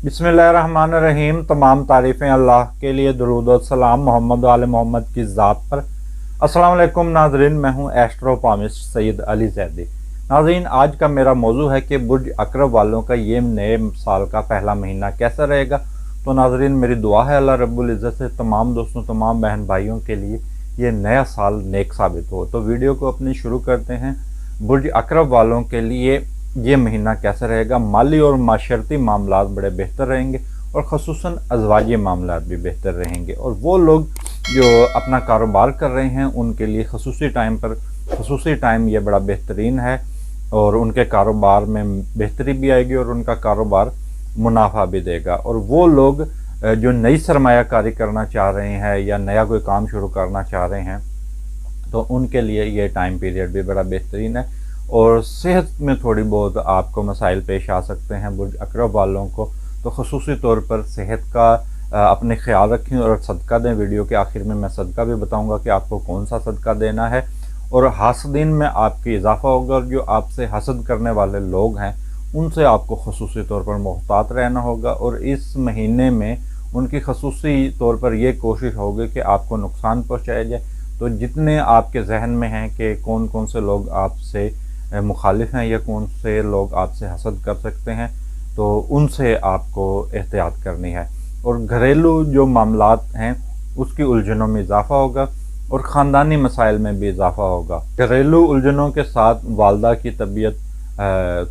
बिस्मिल्लाहिर्रहमानिर्रहीम। तमाम तारीफ़ें अल्लाह के लिए, दुरूद और सलाम मोहम्मद वाले मोहम्मद की ज़ात पर। अस्सलाम वालेकुम नाज़रीन, मैं हूँ एस्ट्रोपामिस्ट सैयद अली ज़ैदी। नाज़रीन, आज का मेरा मौजू है कि बुर्ज अकरब वालों का ये नए साल का पहला महीना कैसा रहेगा। तो नाज़रीन, मेरी दुआ है अल्लाह रब्बुल इज़्ज़त से तमाम दोस्तों, तमाम बहन भाइयों के लिए ये नया साल नेक साबित हो। तो वीडियो को अपनी शुरू करते हैं। बुर्ज अकरब वालों के लिए ये महीना कैसा रहेगा। माली और माशरती मामलात बड़े बेहतर रहेंगे और ख़ुसूसन अज़वाजी मामलात भी बेहतर रहेंगे। और वो लोग जो अपना कारोबार कर रहे हैं उनके लिए खसूसी टाइम ये बड़ा बेहतरीन है और उनके कारोबार में बेहतरी भी आएगी और उनका कारोबार मुनाफा भी देगा। और वो लोग जो नई सरमायाकारी करना चाह रहे हैं या नया कोई काम शुरू करना चाह रहे हैं तो उनके लिए ये टाइम पीरियड भी बड़ा बेहतरीन है। और सेहत में थोड़ी बहुत आपको मसाइल पेश आ सकते हैं बुर्ज अकरब वालों को, तो ख़ुसूसी तौर पर सेहत का अपने ख्याल रखें और सदका दें। वीडियो के आखिर में मैं सदका भी बताऊंगा कि आपको कौन सा सदका देना है। और हासदीन में आपकी इजाफा होगा और जो आपसे हसद करने वाले लोग हैं उनसे आपको ख़ुसूसी तौर पर मोहतात रहना होगा। और इस महीने में उनकी ख़ुसूसी तौर पर यह कोशिश होगी कि आपको नुकसान पहुँचाया जाए। तो जितने आपके जहन में हैं कि कौन कौन से लोग आपसे मुखालिफ हैं या कौन से लोग आपसे हसद कर सकते हैं, तो उनसे आपको एहतियात करनी है। और घरेलू जो मामलात हैं उसकी उलझनों में इजाफा होगा और ख़ानदानी मसाइल में भी इजाफा होगा। घरेलू उलझनों के साथ वालदा की तबीयत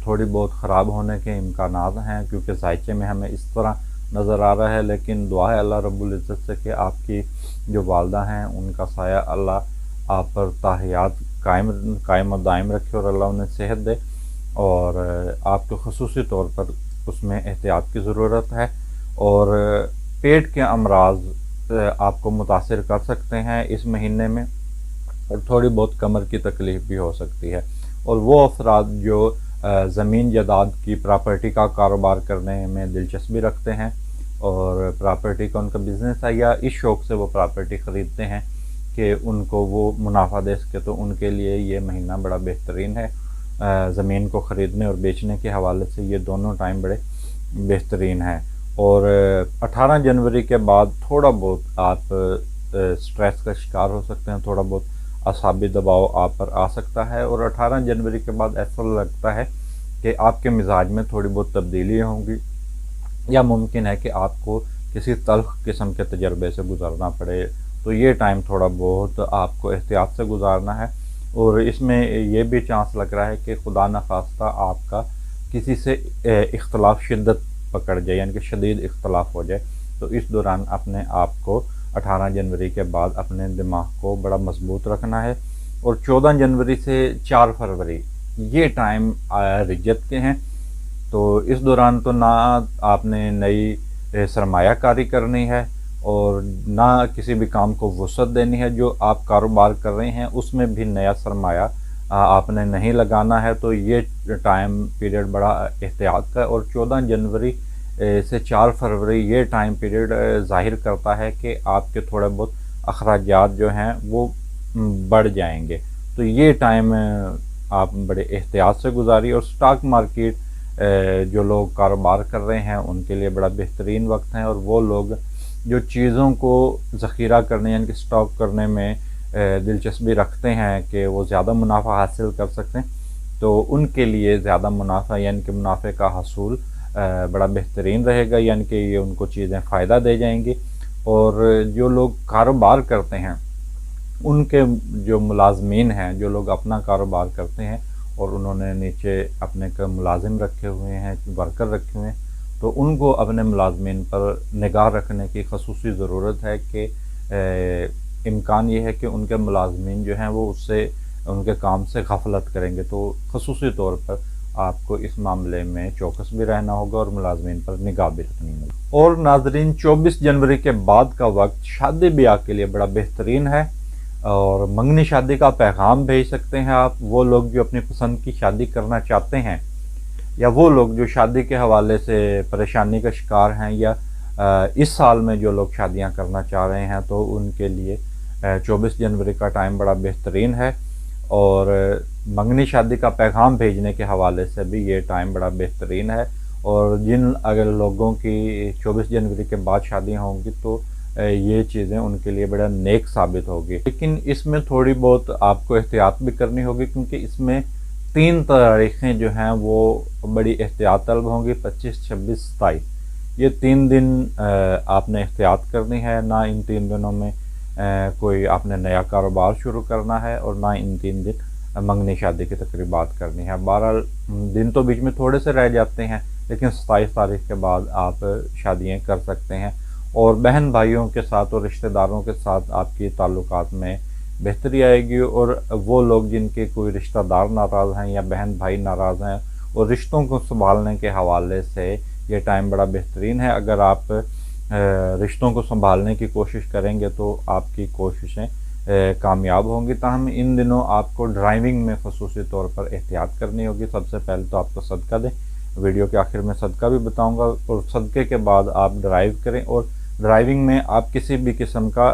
थोड़ी बहुत ख़राब होने के इम्कानात हैं, क्योंकि जायचे में हमें इस तरह नज़र आ रहा है। लेकिन दुआ है अल्लाह रब्बुल इज़्ज़त से कि आपकी जो वालदा हैं उनका साया अल्लाह आप पर ताहियात कायम और दायम रखे और अल्लाह उन्हें सेहत दे। और आपको ख़ुसूसी तौर पर उसमें एहतियात की ज़रूरत है। और पेट के अमराज आपको मुतासिर कर सकते हैं इस महीने में और थोड़ी बहुत कमर की तकलीफ़ भी हो सकती है। और वो अफराद जो ज़मीन जायदाद की प्रॉपर्टी का कारोबार करने में दिलचस्पी रखते हैं और प्रॉपर्टी का उनका बिज़नेस है या इस शौक़ से वो प्रॉपर्टी ख़रीदते हैं कि उनको वो मुनाफा दे सके, तो उनके लिए ये महीना बड़ा बेहतरीन है। ज़मीन को ख़रीदने और बेचने के हवाले से ये दोनों टाइम बड़े बेहतरीन हैं। और 18 जनवरी के बाद थोड़ा बहुत आप स्ट्रेस का शिकार हो सकते हैं, थोड़ा बहुत असाबी दबाव आप पर आ सकता है। और 18 जनवरी के बाद ऐसा लगता है कि आपके मिजाज में थोड़ी बहुत तब्दीली होंगी या मुमकिन है कि आपको किसी तल्ख किस्म के तजर्बे से गुजरना पड़े। तो ये टाइम थोड़ा बहुत आपको एहतियात से गुजारना है। और इसमें ये भी चांस लग रहा है कि खुदा न खास्ता आपका किसी से इख्तलाफ शिद्दत पकड़ जाए, यानी कि शदीद इख्तलाफ हो जाए। तो इस दौरान अपने आप को 18 जनवरी के बाद अपने दिमाग को बड़ा मजबूत रखना है। और 14 जनवरी से 4 फरवरी ये टाइम रिजत के हैं। तो इस दौरान तो ना आपने नई सरमायाकारी करनी है और ना किसी भी काम को वसअत देनी है। जो आप कारोबार कर रहे हैं उसमें भी नया सरमाया आपने नहीं लगाना है। तो ये टाइम पीरियड बड़ा एहतियात का है। और 14 जनवरी से 4 फरवरी ये टाइम पीरियड ज़ाहिर करता है कि आपके थोड़े बहुत अखराजात जो हैं वो बढ़ जाएंगे। तो ये टाइम आप बड़े एहतियात से गुजारिए। और स्टॉक मार्केट जो लोग कारोबार कर रहे हैं उनके लिए बड़ा बेहतरीन वक्त है। और वो लोग जो चीज़ों को ज़ख़ीरा करने यानी कि स्टॉक करने में दिलचस्पी रखते हैं कि वो ज़्यादा मुनाफा हासिल कर सकें, तो उनके लिए ज़्यादा मुनाफा यानी कि मुनाफे का हसूल बड़ा बेहतरीन रहेगा, यानी कि ये उनको चीज़ें फ़ायदा दे जाएंगी। और जो लोग कारोबार करते हैं उनके जो मुलाजमीन हैं, जो लोग अपना कारोबार करते हैं और उन्होंने नीचे अपने मुलाजिम रखे हुए हैं, वर्कर रखे हुए हैं, तो उनको अपने मुलाजमीन पर निगाह रखने की खसूसी ज़रूरत है कि इम्कान ये है कि उनके मुलाजमीन जो हैं वो उससे उनके काम से गफलत करेंगे। तो खसूसी तौर पर आपको इस मामले में चौकस भी रहना होगा और मुलाजमीन पर निगाह भी रखनी होगी। और नाजरीन, 24 जनवरी के बाद का वक्त शादी ब्याह के लिए बड़ा बेहतरीन है और मंगनी शादी का पैगाम भेज सकते हैं आप। वो लोग जो अपनी पसंद की शादी करना चाहते हैं या वो लोग जो शादी के हवाले से परेशानी का शिकार हैं या इस साल में जो लोग शादियां करना चाह रहे हैं, तो उनके लिए 24 जनवरी का टाइम बड़ा बेहतरीन है। और मंगनी शादी का पैगाम भेजने के हवाले से भी ये टाइम बड़ा बेहतरीन है। اور جن اگر لوگوں کی 24 جنوری کے بعد شادیاں ہوں گی تو یہ چیزیں ان کے لیے بڑا نیک ثابت ہوگی، لیکن اس میں تھوڑی بہت آپ کو احتیاط بھی کرنی ہوگی، کیونکہ اس میں 3 تاریخیں جو ہیں وہ بڑی احتیاط طلب ہوں گی، 25، 26، 27۔ یہ 3 دن آپ نے احتیاط کرنی ہے، نہ ان 3 دنوں میں کوئی آپ نے نیا کاروبار شروع کرنا ہے، اور نہ ان 3 دن منگنی شادی کی تقریبات کرنی ہے۔ بہرحال دن تو بیچ میں تھوڑے سے رہ جاتے ہیں، لیکن 27 تاریخ کے بعد آپ شادیاں کر سکتے ہیں، اور بہن بھائیوں کے ساتھ اور رشتہ داروں کے ساتھ آپ کی تعلقات میں بہتری آئے گی، اور وہ لوگ جن کے کوئی رشتہ دار ناراض ہیں یا بہن بھائی ناراض ہیں، اور رشتوں کو سنبھالنے کے حوالے سے یہ ٹائم بڑا بہترین ہے۔ اگر آپ رشتوں کو سنبھالنے کی کوشش کریں گے تو آپ کی کوششیں کامیاب ہوں گی۔ تاہم ان دنوں آپ کو ڈرائیونگ میں خصوصی طور پر احتیاط کرنی ہوگی۔ سب سے پہلے تو آپ کو صدقہ دیں، ویڈیو کے آخر میں صدقہ بھی بتاؤں گا، اور صدقے کے بعد آپ ڈرائیو کریں، اور ڈرائیونگ میں آپ کسی بھی قسم کا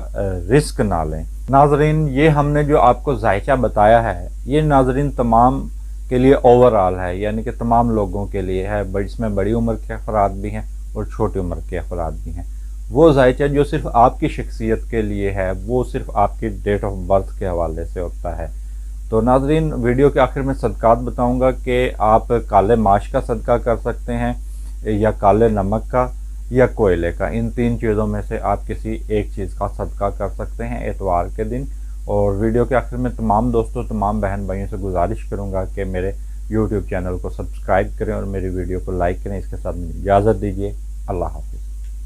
رسک نہ لیں۔ ناظرین، یہ ہم نے جو آپ کو ذائچہ بتایا ہے، یہ ناظرین تمام کے لیے اوورآل ہے، یعنی کہ تمام لوگوں کے لیے ہے، اس میں بڑی عمر کے افراد بھی ہیں اور چھوٹی عمر کے افراد بھی ہیں۔ وہ ذائچہ جو صرف آپ کی شخصیت کے لیے ہے، وہ صرف آپ کی ڈیٹ آف برتھ کے حوالے سے ہوتا ہے۔ تو ناظرین، ویڈیو کے آخر میں صدقات بتاؤں گا کہ آپ کالے ماش کا صدقہ کر سکتے ہیں، یا کالے نمک کا، یا کوئلے کا۔ ان 3 چیزوں میں سے آپ کسی ایک چیز کا صدقہ کر سکتے ہیں اتوار کے دن۔ اور ویڈیو کے آخر میں تمام دوستوں، تمام بہن بھائیوں سے گزارش کروں گا کہ میرے یوٹیوب چینل کو سبسکرائب کریں اور میری ویڈیو کو لائک کریں۔ اس کے ساتھ مجھے اجازت دیجیے، اللہ حافظ۔